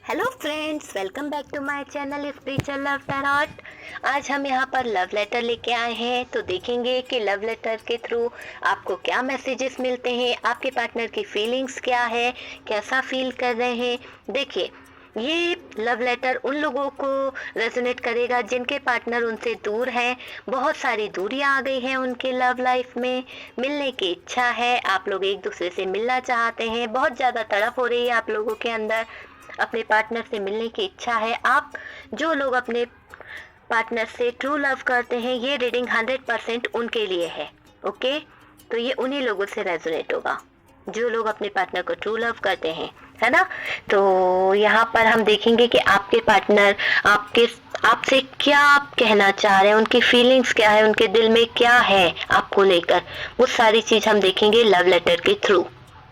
Hello friends, welcome back to my channel spiritual love tarot. आज हम यहाँ पर लव लेटर लेके आए हैं, तो देखेंगे कि लव लेटर के थ्रू आपको क्या मैसेजेस मिलते हैं, आपके पार्टनर की फीलिंग्स क्या है, कैसा फील कर रहे हैं। देखिए, ये लव लेटर उन लोगों को रेजोनेट करेगा जिनके पार्टनर उनसे दूर हैं। बहुत सारी दूरियां आ गई हैं उनके लव लाइफ में, मिलने की इच्छा है, आप लोग एक दूसरे से मिलना चाहते हैं, बहुत ज़्यादा तड़प हो रही है आप लोगों के अंदर, अपने पार्टनर से मिलने की इच्छा है। आप जो लोग अपने पार्टनर से ट्रू लव करते हैं, ये रीडिंग 100% उनके लिए है। ओके, तो ये उन्हीं लोगों से रेजोनेट होगा जो लोग अपने पार्टनर को ट्रू लव करते हैं, है ना। तो यहाँ पर हम देखेंगे कि आपके पार्टनर आपसे क्या कहना चाह रहे हैं, उनकी फीलिंग्स क्या है, उनके दिल में क्या है आपको लेकर, वो सारी चीज हम देखेंगे लव लेटर के थ्रू।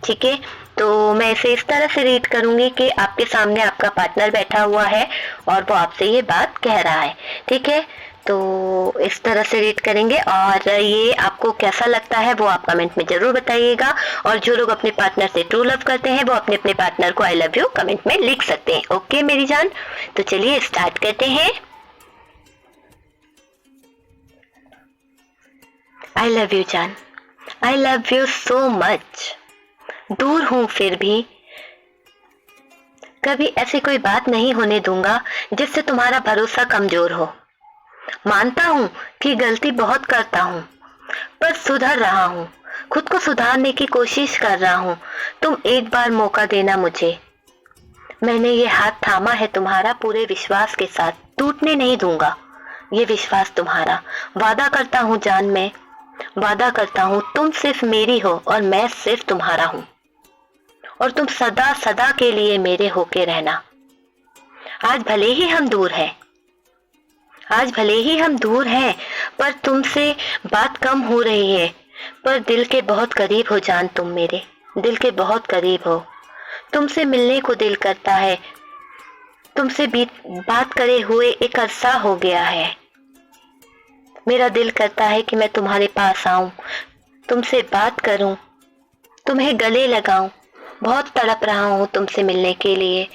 ठीक है, तो मैं इसे इस तरह से रीड करूंगी कि आपके सामने आपका पार्टनर बैठा हुआ है और वो आपसे ये बात कह रहा है। ठीक है, तो इस तरह से रीड करेंगे और ये आपको कैसा लगता है वो आप कमेंट में जरूर बताइएगा। और जो लोग अपने पार्टनर से ट्रू लव करते हैं वो अपने अपने पार्टनर को आई लव यू कमेंट में लिख सकते हैं। ओके मेरी जान, तो चलिए स्टार्ट करते हैं। आई लव यू जान, I love you so much. दूर हूं फिर भी कभी ऐसी कोई बात नहीं होने दूंगा जिससे तुम्हारा भरोसा कमजोर हो। मानता हूं कि गलती बहुत करता हूं, पर सुधर रहा हूं, खुद को सुधारने की कोशिश कर रहा हूं। तुम एक बार मौका देना मुझे। मैंने ये हाथ थामा है तुम्हारा पूरे विश्वास के साथ, टूटने नहीं दूंगा ये विश्वास तुम्हारा। वादा करता हूं जान, मैं वादा करता हूं तुम सिर्फ मेरी हो और मैं सिर्फ तुम्हारा हूं, और तुम सदा सदा के लिए मेरे होके रहना। आज भले ही हम दूर हैं, आज भले ही हम दूर हैं, पर तुमसे बात कम हो रही है, पर दिल के बहुत करीब हो जान, तुम मेरे दिल के बहुत करीब हो। तुमसे मिलने को दिल करता है, तुमसे बात करे हुए एक अरसा हो गया है। मेरा दिल करता है कि मैं तुम्हारे पास आऊं, तुमसे बात करूं, तुम्हें गले लगाऊं। बहुत तड़प रहा हूं तुमसे मिलने के लिए।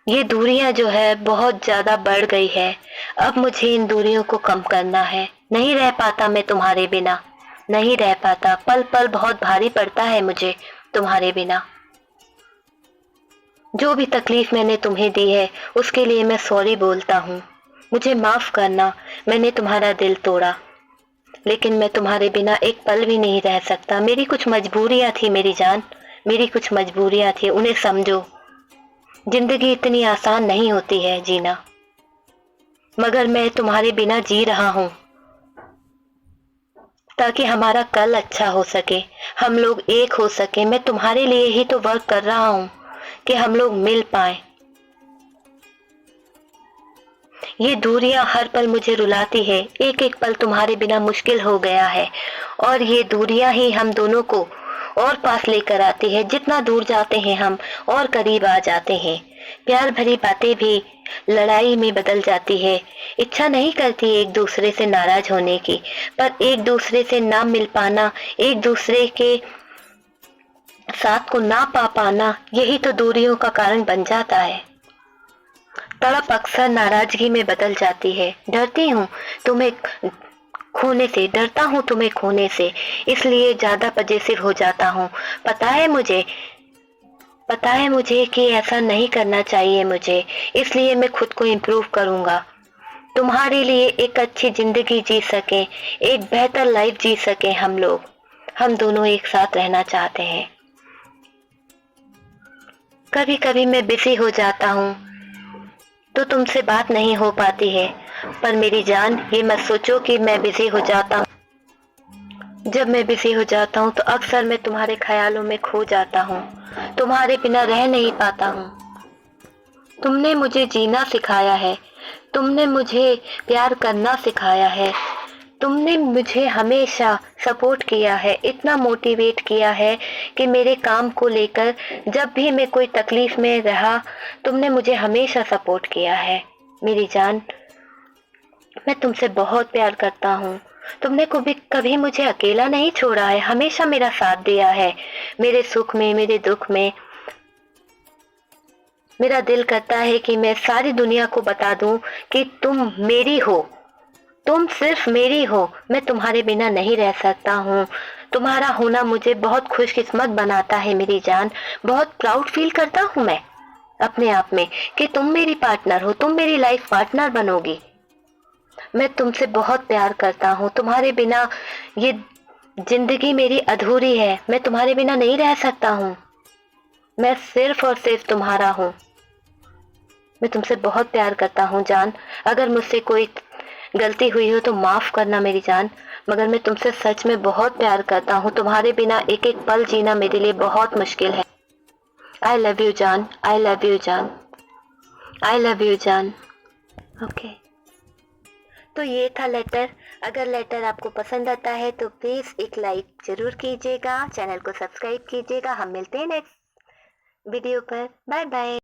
ये दूरियां जो है बहुत ज्यादा बढ़ गई है, अब मुझे इन दूरियों को कम करना है। नहीं रह पाता मैं तुम्हारे बिना, नहीं रह पाता, पल पल बहुत भारी पड़ता है मुझे तुम्हारे बिना। जो भी तकलीफ मैंने तुम्हें दी है उसके लिए मैं सॉरी बोलता हूँ, मुझे माफ करना, मैंने तुम्हारा दिल तोड़ा। लेकिन मैं तुम्हारे बिना एक पल भी नहीं रह सकता। मेरी कुछ मजबूरियां थी मेरी जान, मेरी कुछ मजबूरियां थी, उन्हें समझो। जिंदगी इतनी आसान नहीं होती है जीना, मगर मैं तुम्हारे बिना जी रहा हूं ताकि हमारा कल अच्छा हो सके, हम लोग एक हो सके। मैं तुम्हारे लिए ही तो वर्क कर रहा हूं कि हम लोग मिल पाए। ये दूरियां हर पल मुझे रुलाती है, एक एक पल तुम्हारे बिना मुश्किल हो गया है, और ये दूरियां ही हम दोनों को और पास लेकर आती है। जितना दूर जाते हैं हम और करीब आ जाते हैं। प्यार भरी बातें भी लड़ाई में बदल जाती है। इच्छा नहीं करती एक दूसरे से नाराज होने की, पर एक दूसरे से ना मिल पाना, एक दूसरे के साथ को ना पा पाना, यही तो दूरियों का कारण बन जाता है। तड़प अक्सर नाराजगी में बदल जाती है। डरती हूँ तुम्हें खोने से, डरता हूँ तुम्हें खोने से, इसलिए ज्यादा पजेसिव हो जाता हूँ। पता है मुझे, पता है मुझे कि ऐसा नहीं करना चाहिए मुझे, इसलिए मैं खुद को इम्प्रूव करूंगा। तुम्हारे लिए एक अच्छी जिंदगी जी सके, एक बेहतर लाइफ जी सके हम लोग। हम दोनों एक साथ रहना चाहते हैं। कभी कभी मैं बिजी हो जाता हूँ तो तुमसे बात नहीं हो पाती है, पर मेरी जान ये मत सोचो कि मैं बिजी हो जाता हूँ। जब मैं बिजी हो जाता हूँ तो अक्सर मैं तुम्हारे ख्यालों में खो जाता हूँ, तुम्हारे बिना रह नहीं पाता हूँ। तुमने मुझे जीना सिखाया है, तुमने मुझे प्यार करना सिखाया है, तुमने मुझे हमेशा सपोर्ट किया है, इतना मोटिवेट किया है कि मेरे काम को लेकर जब भी मैं कोई तकलीफ में रहा, तुमने मुझे हमेशा सपोर्ट किया है। मेरी जान, मैं तुमसे बहुत प्यार करता हूँ। तुमने कभी कभी मुझे अकेला नहीं छोड़ा है, हमेशा मेरा साथ दिया है, मेरे सुख में, मेरे दुख में। मेरा दिल करता है कि मैं सारी दुनिया को बता दूं कि तुम मेरी हो, तुम सिर्फ मेरी हो, मैं तुम्हारे बिना नहीं रह सकता हूँ। तुम्हारा होना मुझे बहुत खुशकिस्मत बनाता है मेरी जान। बहुत प्राउड फील करता हूँ मैं अपने आप में कि तुम मेरी पार्टनर हो, तुम मेरी लाइफ पार्टनर बनोगी। मैं तुमसे बहुत प्यार करता हूँ, तुम्हारे बिना ये जिंदगी मेरी अधूरी है, मैं तुम्हारे बिना नहीं रह सकता हूँ। मैं सिर्फ और सिर्फ तुम्हारा हूँ। मैं तुमसे बहुत प्यार करता हूँ जान। अगर मुझसे कोई गलती हुई हो तो माफ करना मेरी जान, मगर मैं तुमसे सच में बहुत प्यार करता हूँ। तुम्हारे बिना एक एक पल जीना मेरे लिए बहुत मुश्किल है। आई लव यू जान, आई लव यू जान, आई लव यू जान। ओके, तो ये था लेटर। अगर लेटर आपको पसंद आता है तो प्लीज एक लाइक जरूर कीजिएगा, चैनल को सब्सक्राइब कीजिएगा। हम मिलते हैं नेक्स्ट वीडियो पर। Bye bye.